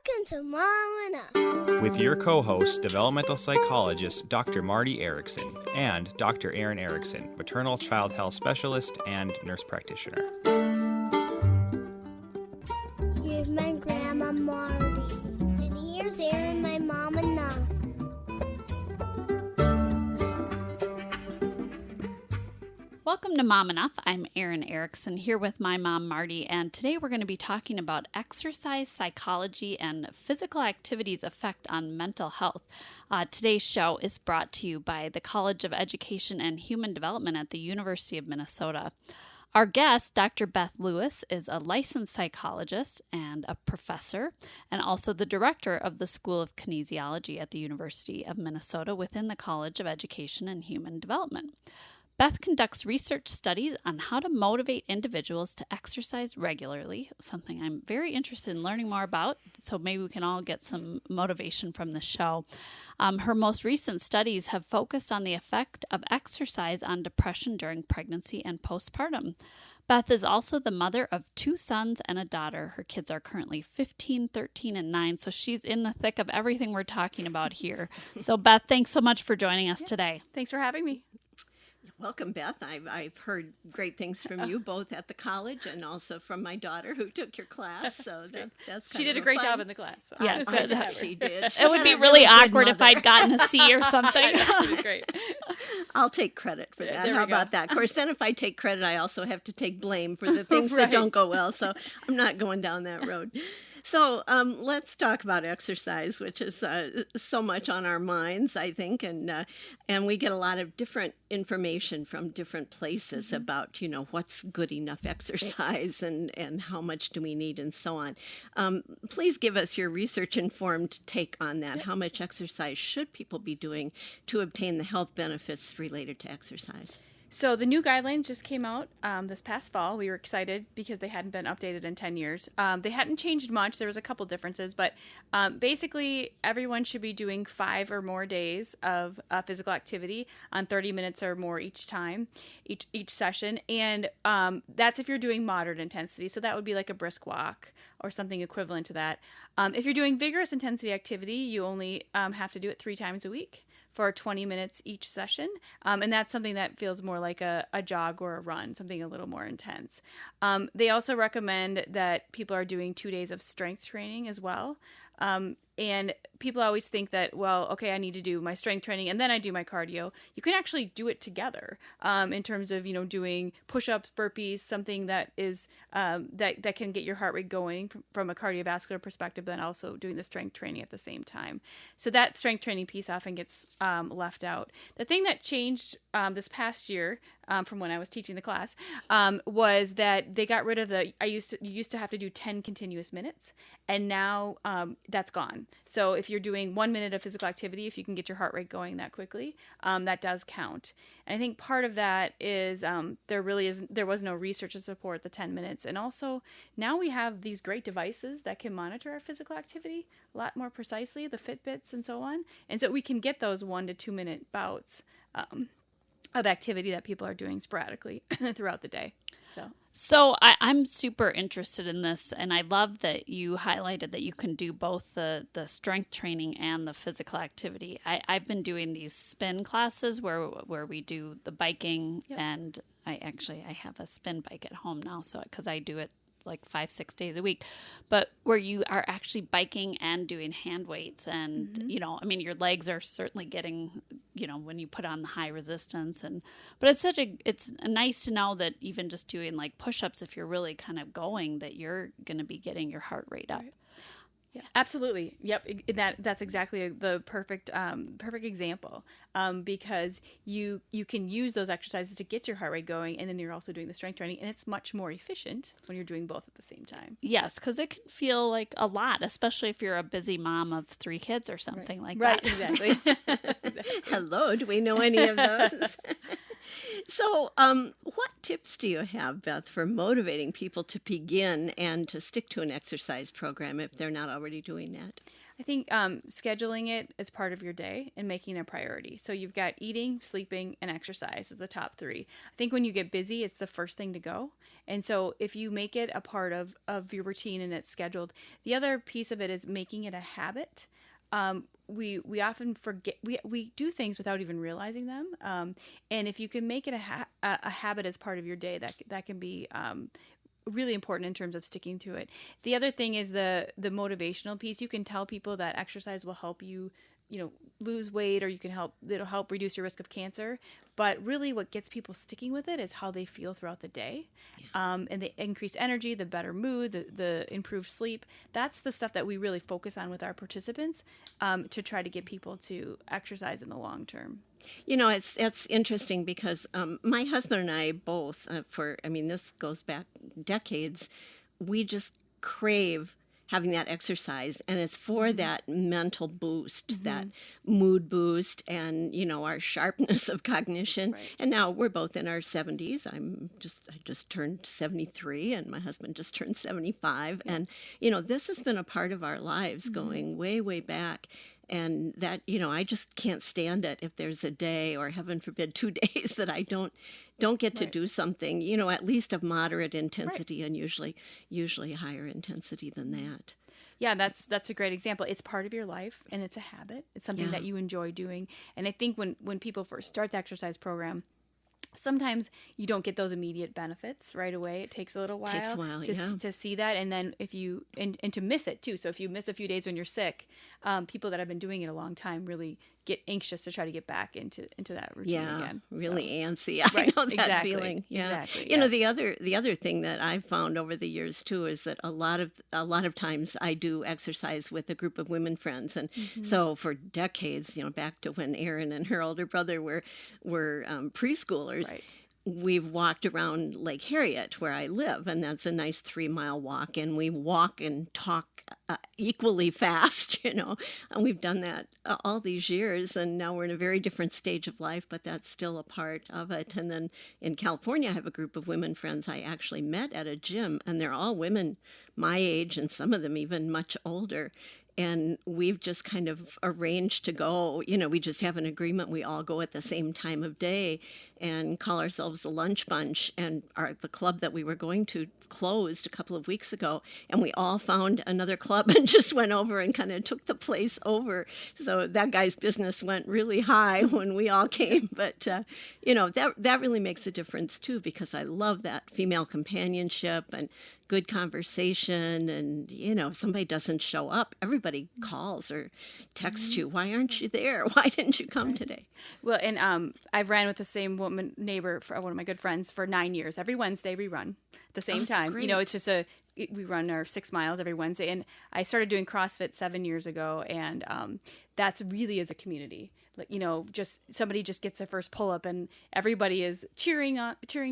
Welcome to Mom and Up. With your co-host, developmental psychologist Dr. Marty Erickson and Dr. Aaron Erickson, maternal child health specialist and nurse practitioner. Here's my grandma Marty. And here's Aaron, my mom and Up. Welcome to Mom Enough. I'm Erin Erickson here with my mom Marty, and today we're going to be talking about exercise psychology and physical activity's effect on mental health. Today's show is brought to you by the College of Education and Human Development at the University of Minnesota. Our guest, Dr. Beth Lewis, is a licensed psychologist and a professor, and also the director of the School of Kinesiology at the University of Minnesota within the College of Education and Human Development. Beth conducts research studies on how to motivate individuals to exercise regularly, something I'm very interested in learning more about, so maybe we can all get some motivation from the show. Her most recent studies have focused on the effect of exercise on depression during pregnancy and postpartum. Beth is also the mother of 2 sons and a daughter. Her kids are currently 15, 13, and 9, so she's in the thick of everything we're talking about here. So Beth, thanks so much for joining us today. Thanks for having me. Welcome, Beth. I've heard great things from you, both at the college and also from my daughter who took your class. So that's she did a great job in the class. So. Yeah, she did. It would be really awkward if I'd gotten a C or something. She did great. I'll take credit for that. How about that? Of course, then if I take credit, I also have to take blame for the things that don't go well. So I'm not going down that road. So let's talk about exercise, which is so much on our minds, I think, and we get a lot of different information from different places about, what's good enough exercise and how much do we need and so on. Please give us your research-informed take on that. How much exercise should people be doing to obtain the health benefits related to exercise? So the new guidelines just came out this past fall. We were excited because they hadn't been updated in 10 years. They hadn't changed much. There was a couple differences, but basically everyone should be doing 5 or more days of physical activity on 30 minutes or more each time, each session. And that's if you're doing moderate intensity. So that would be like a brisk walk or something equivalent to that. If you're doing vigorous intensity activity, you only have to do it 3 times a week for 20 minutes each session. And that's something that feels more like a jog or a run, something a little more intense. They also recommend that people are doing 2 days of strength training as well. And people always think that, well, okay, I need to do my strength training and then I do my cardio. You can actually do it together in terms of, doing push-ups, burpees, something that is that can get your heart rate going from a cardiovascular perspective, then also doing the strength training at the same time. So that strength training piece often gets left out. The thing that changed this past year from when I was teaching the class was that they got rid of you used to have to do 10 continuous minutes, and now that's gone. So if you're doing 1 minute of physical activity, if you can get your heart rate going that quickly, that does count. And I think part of that is there was no research to support the 10 minutes. And also now we have these great devices that can monitor our physical activity a lot more precisely, the Fitbits and so on. And so we can get those 1 to 2 minute bouts of activity that people are doing sporadically throughout the day. So I'm super interested in this, and I love that you highlighted that you can do both the strength training and the physical activity. I've been doing these spin classes where we do the biking, yep. And I have a spin bike at home now, so because I do it like 5-6 days a week, but where you are actually biking and doing hand weights, and your legs are certainly getting, when you put on the high resistance, but it's nice to know that even just doing like push-ups, if you're really kind of going, that you're going to be getting your heart rate up. Right. Yeah, absolutely. Yep, that's exactly the perfect example, because you can use those exercises to get your heart rate going, and then you're also doing the strength training, and it's much more efficient when you're doing both at the same time. Yes, because it can feel like a lot, especially if you're a busy mom of 3 kids or something like that. Right, exactly. Hello, do we know any of those? So what tips do you have, Beth, for motivating people to begin and to stick to an exercise program if they're not already doing that? I think scheduling it as part of your day and making it a priority. So you've got eating, sleeping, and exercise as the top three. I think when you get busy, it's the first thing to go. And so if you make it a part of your routine and it's scheduled, the other piece of it is making it a habit. We often forget, we do things without even realizing them. And if you can make it a habit as part of your day, that can be really important in terms of sticking to it. The other thing is the motivational piece. You can tell people that exercise will help you, lose weight, or it'll help reduce your risk of cancer. But really what gets people sticking with it is how they feel throughout the day. Yeah. And the increased energy, the better mood, the improved sleep. That's the stuff that we really focus on with our participants to try to get people to exercise in the long term. It's interesting because my husband and I both, this goes back decades, we just crave having that exercise, and it's for that mental boost, that mood boost, and our sharpness of cognition. Right. And now we're both in our 70s. I just turned 73, and my husband just turned 75, and this has been a part of our lives going way, way back. And that, I just can't stand it if there's a day, or heaven forbid 2 days, that I don't get to do something, at least of moderate intensity, and usually higher intensity than that. Yeah, that's a great example. It's part of your life, and it's a habit. It's something that you enjoy doing. And I think when people first start the exercise program, sometimes you don't get those immediate benefits right away. It takes a little while, to see that. And then if you, and to miss it too. So if you miss a few days when you're sick, people that have been doing it a long time really get anxious to try to get back into that routine again. Really antsy. I know that feeling. Yeah. Exactly. The other thing that I've found over the years too is that a lot of times I do exercise with a group of women friends, and so for decades, back to when Erin and her older brother were preschoolers. Right. We've walked around Lake Harriet, where I live, and that's a nice 3-mile walk, and we walk and talk equally fast, and we've done that all these years, and now we're in a very different stage of life, but that's still a part of it. And then in California, I have a group of women friends I actually met at a gym, and they're all women my age, and some of them even much older. And we've just kind of arranged to go, we just have an agreement. We all go at the same time of day and call ourselves the Lunch Bunch. And the club that we were going to closed a couple of weeks ago. And we all found another club and just went over and kind of took the place over. So that guy's business went really high when we all came. But, that really makes a difference, too, because I love that female companionship and good conversation. And, if somebody doesn't show up, everybody calls or texts you, why aren't you there? Why didn't you come today? Well, and I've ran with the same neighbor, for one of my good friends, for 9 years. Every Wednesday we run at the same time. Great. It's just we run our 6 miles every Wednesday. And I started doing CrossFit 7 years ago. And that's really as a community. Just somebody just gets their first pull up and everybody is cheering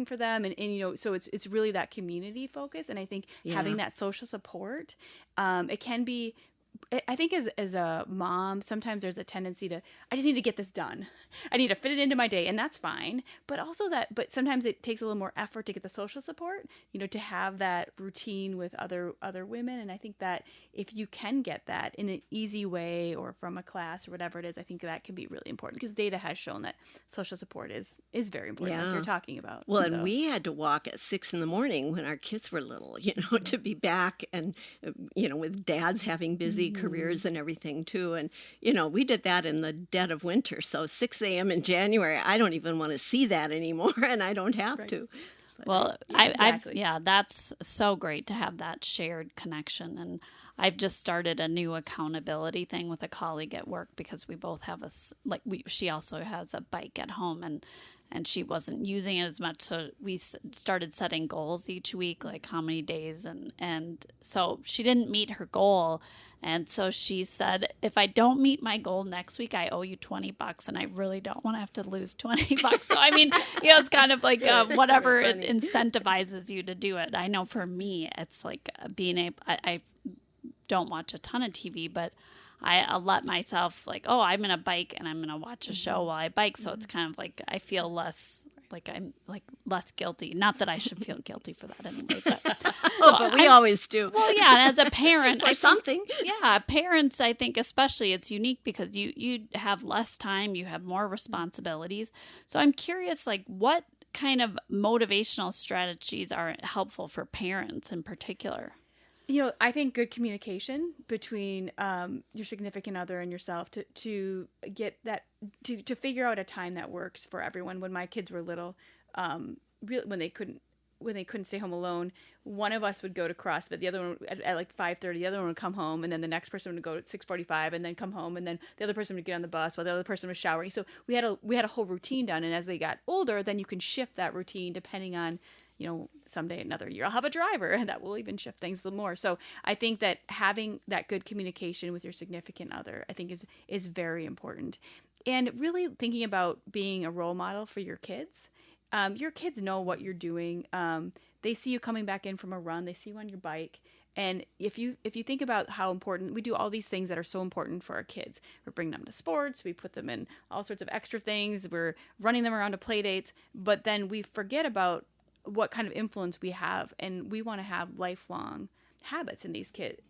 for them. And so it's really that community focus. And I think having that social support, it can be, I think as a mom, sometimes there's a tendency I just need to get this done. I need to fit it into my day, and that's fine. But but sometimes it takes a little more effort to get the social support, to have that routine with other women. And I think that if you can get that in an easy way or from a class or whatever it is, I think that can be really important, because data has shown that social support is very important, like you're talking about. Well, and we had to walk at 6 a.m. when our kids were little, to be back, and, with dads having busy careers and everything too. And, we did that in the dead of winter. So 6 a.m. in January, I don't even want to see that anymore, and I don't have to. But well, exactly. That's so great to have that shared connection. And I've just started a new accountability thing with a colleague at work, because we both have she also has a bike at home, and she wasn't using it as much. So we started setting goals each week, like how many days. And so she didn't meet her goal. And so she said, if I don't meet my goal next week, I owe you $20, and I really don't want to have to lose $20. So, it's kind of like whatever it incentivizes you to do it. I know for me, it's like being able, I don't watch a ton of TV, but I'll let myself I'm going to bike and I'm going to watch a show while I bike. So it's kind of like I feel less like I'm like less guilty. Not that I should feel guilty for that anyway. But we always do. Well, yeah, and as a parent, or something. Yeah, parents, I think especially it's unique because you have less time, you have more responsibilities. So I'm curious, like what kind of motivational strategies are helpful for parents in particular? I think good communication between your significant other and yourself to get that to figure out a time that works for everyone. When my kids were little, really, when they couldn't stay home alone, one of us would go to CrossFit, the other one at like 5:30, the other one would come home, and then the next person would go at 6:45 and then come home, and then the other person would get on the bus while the other person was showering. So we had a whole routine done, and as they got older, then you can shift that routine depending on, someday another year I'll have a driver, and that will even shift things a little more. So I think that having that good communication with your significant other, I think is very important. And really thinking about being a role model for your kids. Your kids know what you're doing. They see you coming back in from a run. They see you on your bike. And if you think about how important, we do all these things that are so important for our kids. We're bringing them to sports. We put them in all sorts of extra things. We're running them around to play dates. But then we forget about what kind of influence we have. And we want to have lifelong habits in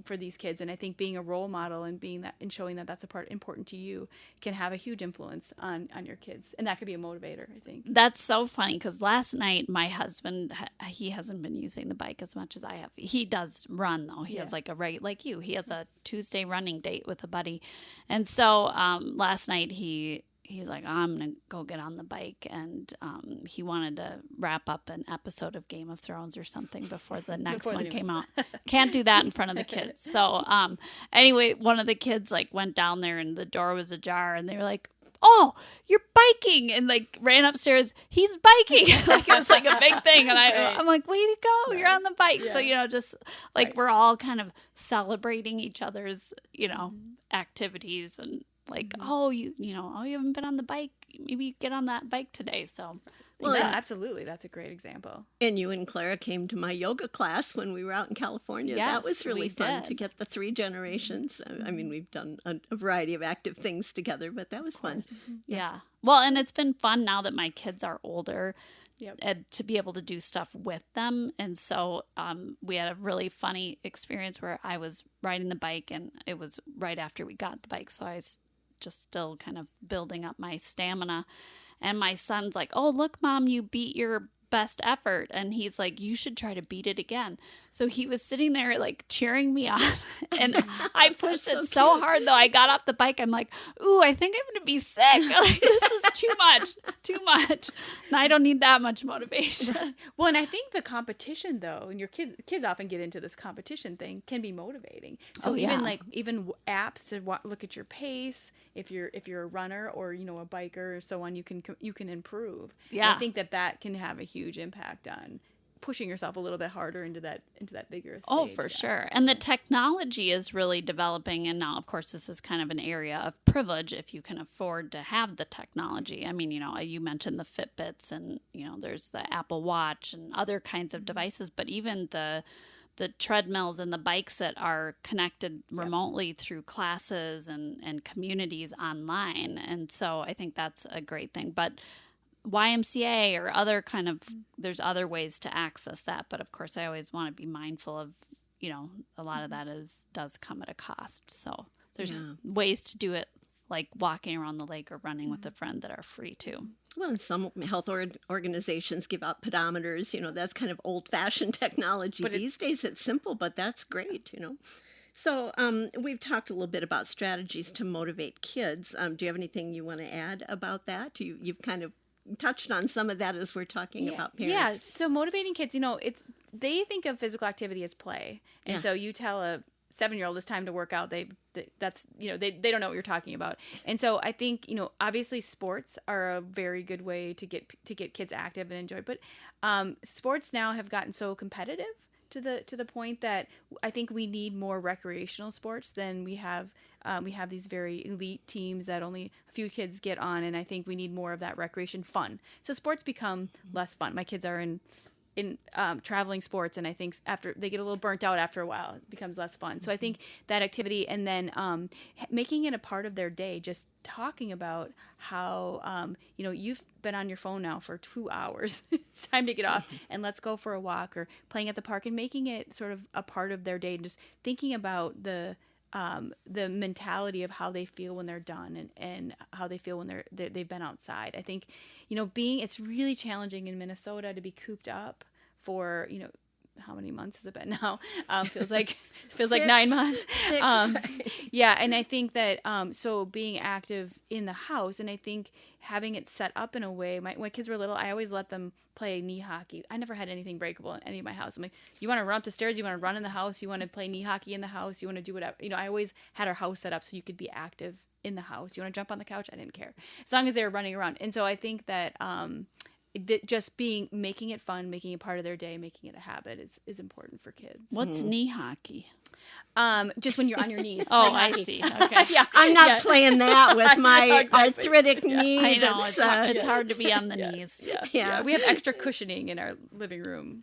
for these kids. And I think being a role model and showing that that's important to you can have a huge influence on your kids, and that could be a motivator, I think. That's so funny because last night my husband, he hasn't been using the bike as much as I have. He does run though. He has like like you, he has a Tuesday running date with a buddy, and so last night he's like, I'm going to go get on the bike. And he wanted to wrap up an episode of Game of Thrones or something before the next one came out. Can't do that in front of the kids. So anyway, one of the kids like went down there and the door was ajar and they were like, oh, you're biking, and like ran upstairs. He's biking. Like it was like a big thing. And I'm like, way to go. You're on the bike. Yeah. So, just like we're all kind of celebrating each other's, activities and like, you haven't been on the bike. Maybe you get on that bike today. So, well, yeah, absolutely. That's a great example. And you and Clara came to my yoga class when we were out in California. Yes, that was really fun to get the 3 generations. I mean, we've done a variety of active things together, but that was fun. Yeah. Well, and it's been fun now that my kids are older. Yep. And to be able to do stuff with them. And so we had a really funny experience where I was riding the bike, and it was right after we got the bike. So I was just still kind of building up my stamina. And my son's like, oh, look, Mom, you beat your best effort. And he's like, you should try to beat it again. So he was sitting there like cheering me on. And I pushed it so hard, though. I got off the bike. I'm like, ooh, I think I'm going to be sick. Like, this is too much. And I don't need that much motivation. Well, and I think the competition, though, and your kids often get into this competition thing, can be motivating. So even apps to look at your pace, if you're a runner or, a biker or so on, you can improve. Yeah. And I think that can have a huge impact on pushing yourself a little bit harder into that vigorous stage. Oh, for sure. And the technology is really developing. And now, of course, this is kind of an area of privilege if you can afford to have the technology. I mean, you mentioned the Fitbits and, there's the Apple Watch and other kinds of devices, but even the treadmills and the bikes that are connected remotely through classes and communities online. And so I think that's a great thing. But YMCA or other kind of, there's other ways to access that. But of course, I always want to be mindful of, a lot of that does come at a cost. So there's ways to do it, like walking around the lake or running with a friend, that are free too. Well, and some health organizations give out pedometers. That's kind of old-fashioned technology. But these days it's simple, but that's great, So we've talked a little bit about strategies to motivate kids. Do you have anything you want to add about that? You've kind of touched on some of that as we're talking about parents. Yeah, so motivating kids, they think of physical activity as play. And so you tell a 7-year-old it's time to work out, they don't know what you're talking about. And so I think, obviously sports are a very good way to get kids active and enjoy. But sports now have gotten so competitive to the point that I think we need more recreational sports than we have. We have these very elite teams that only a few kids get on, and I think we need more of that recreation fun. So sports become less fun. My kids are in in traveling sports, and I think after they get a little burnt out after a while, it becomes less fun. So I think that activity, and then making it a part of their day, just talking about how you've been on your phone now for 2 hours. It's time to get off and let's go for a walk, or playing at the park, and making it sort of a part of their day, and just thinking about the mentality of how they feel when they're done, and how they feel when they've been outside. I think, it's really challenging in Minnesota to be cooped up for, how many months has it been now? Feels like 9 months. 6. Yeah. And I think that, so being active in the house, and I think having it set up in a way, when kids were little, I always let them play knee hockey. I never had anything breakable in any of my house. I'm like, you want to run up the stairs? You want to run in the house? You want to play knee hockey in the house? You want to do whatever? I always had our house set up so you could be active in the house. You want to jump on the couch? I didn't care, as long as they were running around. And so I think that, just making it fun, making it part of their day, making it a habit is important for kids. What's knee hockey? Just when you're on your knees. Oh, I see. Okay. Yeah. I'm not playing that with my exactly. arthritic knee. I know. That's, It's hard to be on the knees. Yeah. We have extra cushioning in our living room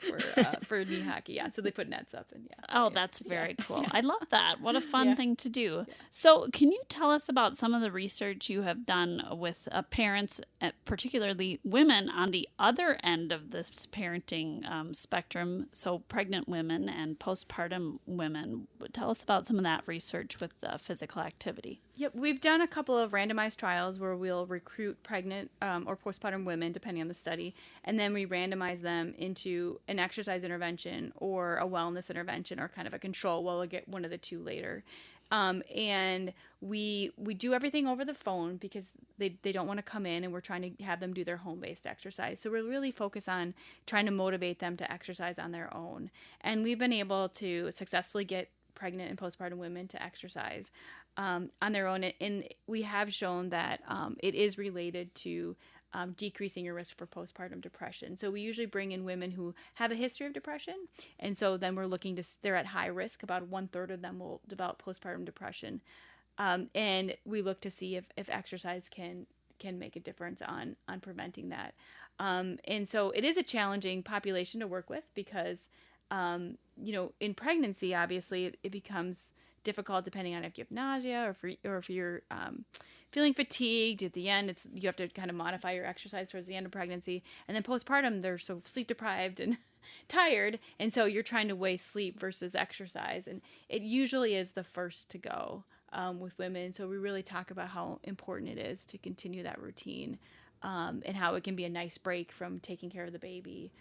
for knee hockey. Yeah. So they put nets up, and that's very cool. I love that. What a fun thing to do. So can you tell us about some of the research you have done with parents, particularly women on the other end of this parenting spectrum, so pregnant women and postpartum women? Tell us about some of that research with physical activity. Yep, we've done a couple of randomized trials where we'll recruit pregnant or postpartum women, depending on the study, and then we randomize them into an exercise intervention or a wellness intervention, or kind of a control. We'll get one of the two later. And we do everything over the phone because they don't want to come in, and we're trying to have them do their home-based exercise. So we're really focused on trying to motivate them to exercise on their own. And we've been able to successfully get pregnant and postpartum women to exercise on their own. And we have shown that it is related to decreasing your risk for postpartum depression. So we usually bring in women who have a history of depression. And so then we're they're at high risk. About 1/3 of them will develop postpartum depression. And we look to see if exercise can make a difference on preventing that. And so it is a challenging population to work with because, in pregnancy, obviously it becomes difficult depending on if you have nausea or if you're feeling fatigued at the end. You have to kind of modify your exercise towards the end of pregnancy. And then postpartum, they're so sleep deprived and tired, and so you're trying to weigh sleep versus exercise, and it usually is the first to go with women. So we really talk about how important it is to continue that routine, and how it can be a nice break from taking care of the baby,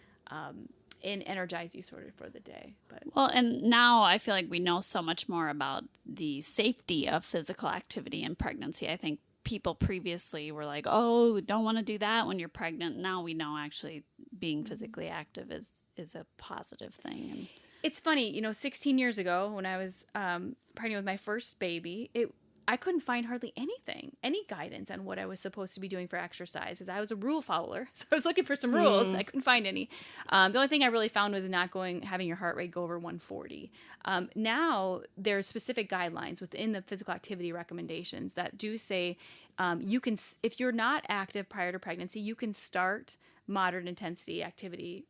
and energize you sort of for the day. Well, and now I feel like we know so much more about the safety of physical activity in pregnancy. I think people previously were like, oh, don't want to do that when you're pregnant. Now we know actually being physically active is a positive thing. And it's funny, 16 years ago when I was pregnant with my first baby, I couldn't find hardly any guidance on what I was supposed to be doing for exercise, because I was a rule follower. So I was looking for some rules. I couldn't find any. The only thing I really found was having your heart rate go over 140. Now there's specific guidelines within the physical activity recommendations that do say you can, if you're not active prior to pregnancy, you can start moderate intensity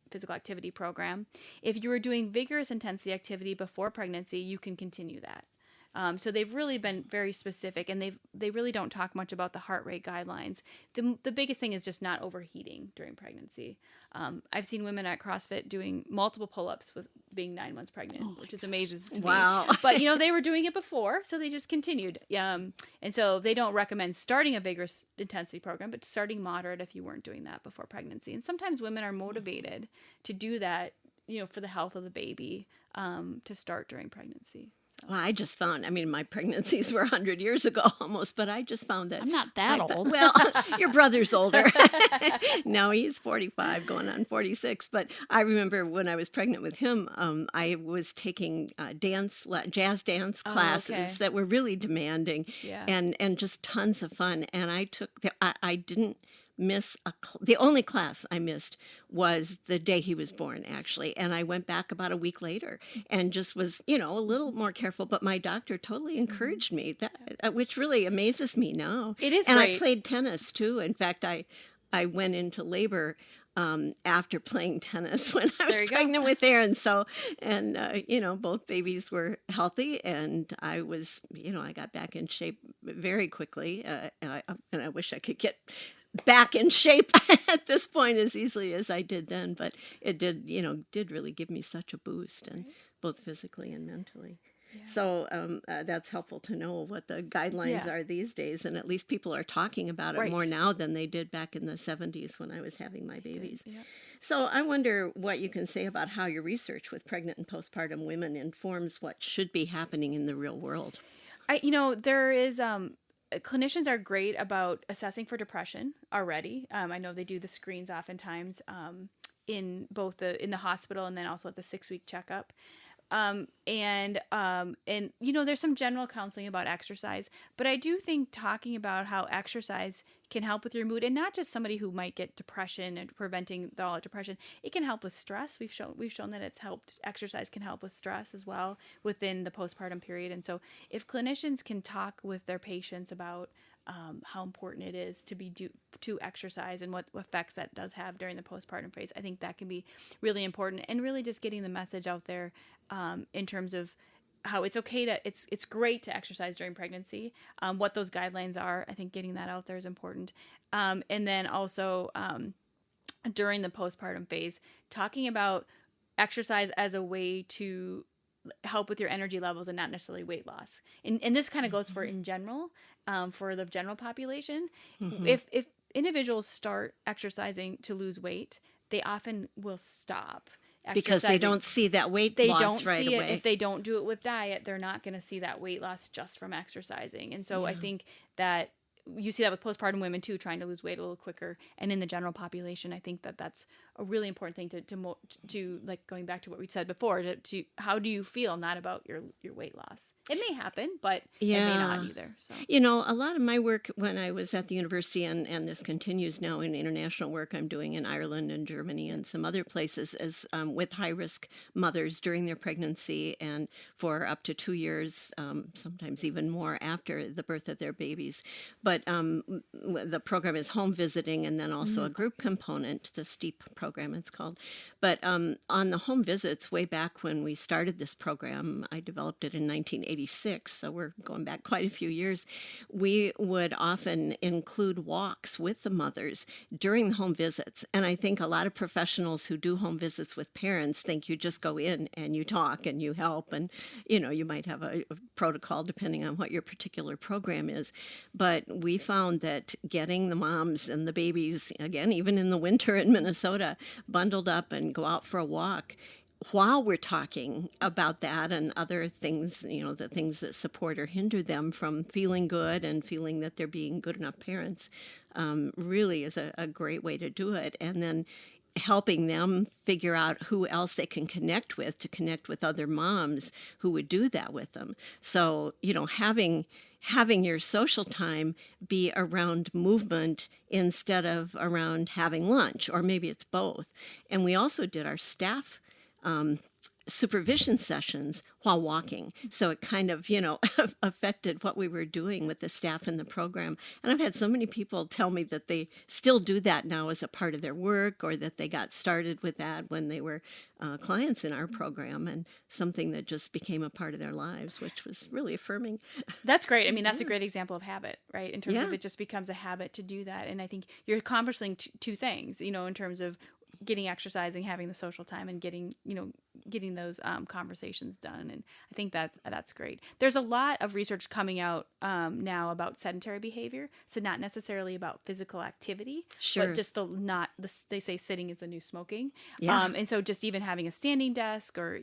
physical activity program. If you were doing vigorous intensity activity before pregnancy, you can continue that. So they've really been very specific, and they really don't talk much about the heart rate guidelines. The biggest thing is just not overheating during pregnancy. I've seen women at CrossFit doing multiple pull-ups with being 9 months pregnant, which is amazing to me. Wow. But, they were doing it before, so they just continued. And so they don't recommend starting a vigorous intensity program, but starting moderate if you weren't doing that before pregnancy. And sometimes women are motivated to do that, for the health of the baby, to start during pregnancy. Well, I just found, my pregnancies were 100 years ago almost, but I just found that... I'm not that old. Well, your brother's older. No, he's 45, going on 46. But I remember when I was pregnant with him, I was taking jazz dance classes that were really demanding and just tons of fun. And I didn't miss the only class I missed was the day he was born, actually, and I went back about a week later and just was a little more careful, but my doctor totally encouraged me, that which really amazes me now. It is and great. I played tennis too. In fact, I went into labor after playing tennis when I was pregnant with Aaron. So, and, both babies were healthy, and I was, I got back in shape very quickly. And I wish I could get back in shape at this point as easily as I did then, but it did really give me such a boost, and both physically and mentally. Yeah. So that's helpful to know what the guidelines are these days, and at least people are talking about it more now than they did back in the 70s when I was having my babies. Yeah. So I wonder what you can say about how your research with pregnant and postpartum women informs what should be happening in the real world. There is clinicians are great about assessing for depression already. I know they do the screens oftentimes in both in the hospital and then also at the 6-week checkup. And there's some general counseling about exercise, but I do think talking about how exercise can help with your mood, and not just somebody who might get depression and preventing the depression, it can help with stress. We've shown that exercise can help with stress as well within the postpartum period. And so if clinicians can talk with their patients about how important it is to exercise and what effects that does have during the postpartum phase, I think that can be really important, and really just getting the message out there in terms of how it's okay it's great to exercise during pregnancy, what those guidelines are. I think getting that out there is important. And then also during the postpartum phase, talking about exercise as a way to help with your energy levels and not necessarily weight loss. And this kind of goes for in general, for the general population. Mm-hmm. If individuals start exercising to lose weight, they often will stop because they don't see that weight loss right away. If they don't do it with diet, they're not going to see that weight loss just from exercising. And so I think that you see that with postpartum women too, trying to lose weight a little quicker. And in the general population, I think that that's a really important thing to like going back to what we said before, to how do you feel, not about your weight loss. It may happen, but it may not either. So. A lot of my work when I was at the university, and this continues now in international work I'm doing in Ireland and Germany and some other places, is with high-risk mothers during their pregnancy and for up to 2 years, sometimes even more after the birth of their babies. But the program is home visiting, and then also a group component, the STEEP program it's called. But on the home visits, way back when we started this program, I developed it in 1986, so we're going back quite a few years, we would often include walks with the mothers during the home visits. And I think a lot of professionals who do home visits with parents think you just go in and you talk and you help, and you might have a protocol depending on what your particular program is. But we found that getting the moms and the babies, again, even in the winter in Minnesota, bundled up and go out for a walk while we're talking about that and other things, the things that support or hinder them from feeling good and feeling that they're being good enough parents, really is a great way to do it. And then helping them figure out who else they can connect with, to connect with other moms who would do that with them. So, having your social time be around movement instead of around having lunch, or maybe it's both. And we also did our staff supervision sessions while walking. So it kind of, affected what we were doing with the staff in the program. And I've had so many people tell me that they still do that now as a part of their work, or that they got started with that when they were clients in our program, and something that just became a part of their lives, which was really affirming. That's great. I mean, that's a great example of habit, right? In terms of it just becomes a habit to do that. And I think you're accomplishing two things, in terms of getting exercising, having the social time, and getting those conversations done. And I think that's great. There's a lot of research coming out now about sedentary behavior. So not necessarily about physical activity, but just they say sitting is the new smoking. Yeah. And so just even having a standing desk, or,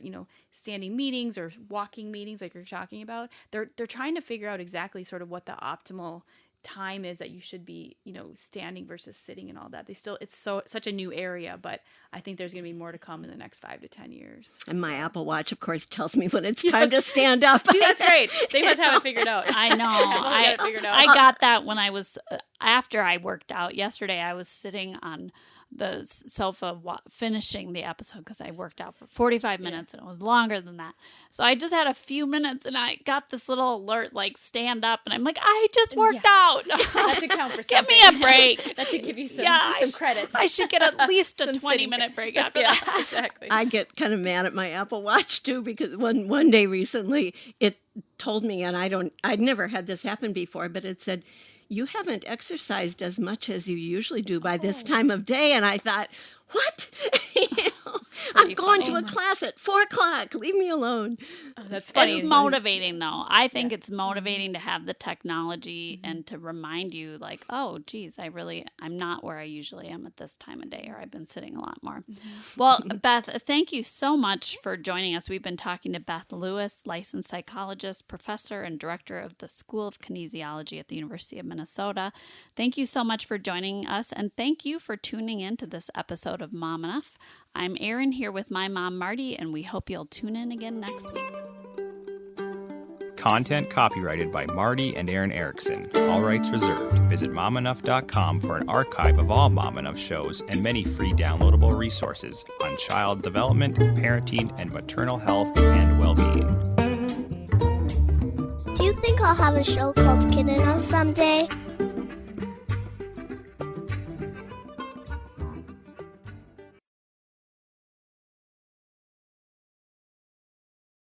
standing meetings or walking meetings like you're talking about, they're trying to figure out exactly sort of what the optimal time is that you should be, standing versus sitting and all that. It's such a new area, but I think there's going to be more to come in the next 5 to 10 years. And my Apple Watch, of course, tells me when it's time to stand up. See, that's great. They must have it figured out. I know. I got that when I was, after I worked out yesterday, I was sitting on the sofa finishing the episode because I worked out for 45 minutes and it was longer than that. So I just had a few minutes and I got this little alert like stand up and I'm like, I just worked out. That should count for something. Give me a break. That should give you some credits. I should get at least a 20-minute break after that. Exactly. I get kind of mad at my Apple Watch too because one day recently it told me, and I'd never had this happen before, but it said, you haven't exercised as much as you usually do by this time of day. And I thought, what? I'm going to a class at 4:00. Leave me alone. Oh, that's funny. It's motivating, though. I think it's motivating to have the technology and to remind you, like, oh, geez, I'm not where I usually am at this time of day, or I've been sitting a lot more. Well, Beth, thank you so much for joining us. We've been talking to Beth Lewis, licensed psychologist, professor, and director of the School of Kinesiology at the University of Minnesota. Thank you so much for joining us, and thank you for tuning in to this episode of Mom Enough. I'm Erin here with my mom, Marty, and we hope you'll tune in again next week. Content copyrighted by Marty and Erin Erickson. All rights reserved. Visit momenoughcomp14416 for an archive of all Mom Enough shows and many free downloadable resources on child development, parenting, and maternal health and well-being. Do you think I'll have a show called Kid Enough someday?